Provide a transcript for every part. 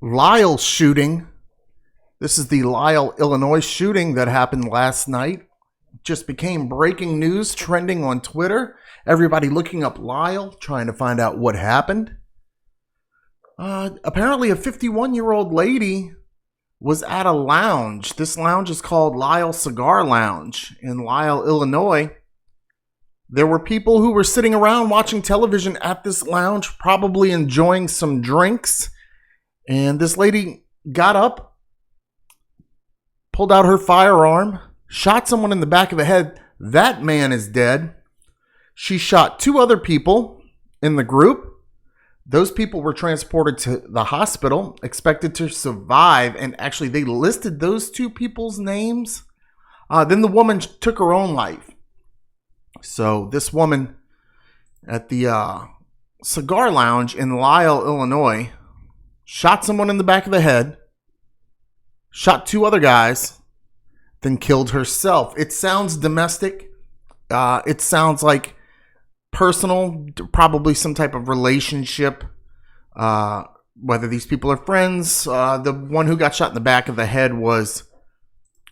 Lisle shooting. This is the Lisle, Illinois shooting that happened last night. Just became breaking news, trending on Twitter. Everybody looking up Lisle, trying to find out what happened. Apparently a 51-year-old lady was at a lounge. This lounge is called Lisle Cigar Lounge in Lisle, Illinois. There were people who were sitting around watching television at this lounge, probably enjoying some drinks. And this lady got up, pulled out her firearm, shot someone in the back of the head. That man is dead. She shot two other people in the group. Those people were transported to the hospital, expected to survive. And actually, they listed those two people's names. Then the woman took her own life. So this woman at the cigar lounge in Lisle, Illinois, shot someone in the back of the head, shot two other guys, then killed herself. It sounds domestic. It sounds like personal, probably some type of relationship, whether these people are friends. The one who got shot in the back of the head was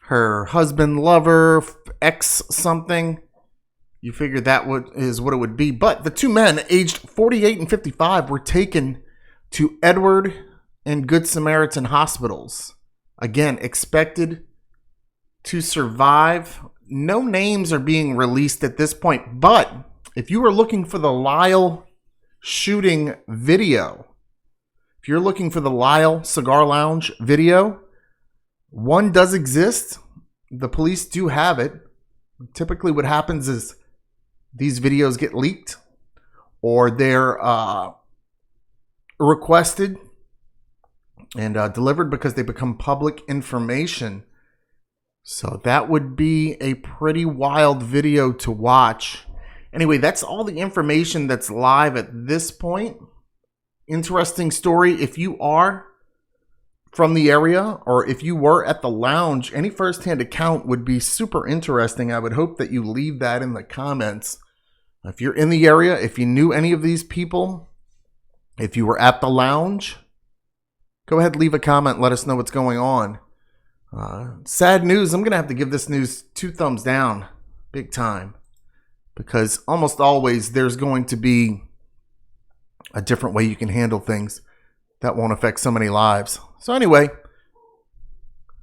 her husband, lover, ex something. You figure that is what it would be. But the two men, aged 48 and 55, were taken to Edward and Good Samaritan hospitals. Again, expected to survive. No names are being released at this point. But if you are looking for the Lisle shooting video, if you're looking for the Lisle Cigar Lounge video, one does exist. The police do have it. Typically what happens is these videos get leaked or they're requested and delivered because they become public information. So that would be a pretty wild video to watch. Anyway, that's all the information that's live at this point. Interesting story. If you are from the area or if you were at the lounge, any firsthand account would be super interesting. I would hope that you leave that in the comments. If you're in the area, if you knew any of these people, if you were at the lounge, go ahead, leave a comment. Let us know what's going on. Sad news. I'm going to have to give this news 2 thumbs down. Big time. Because almost always there's going to be a different way you can handle things that won't affect so many lives. So anyway,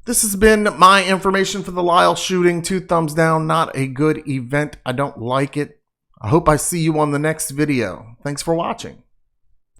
this has been my information for the Lisle shooting. 2 thumbs down. Not a good event. I don't like it. I hope I see you on the next video. Thanks for watching.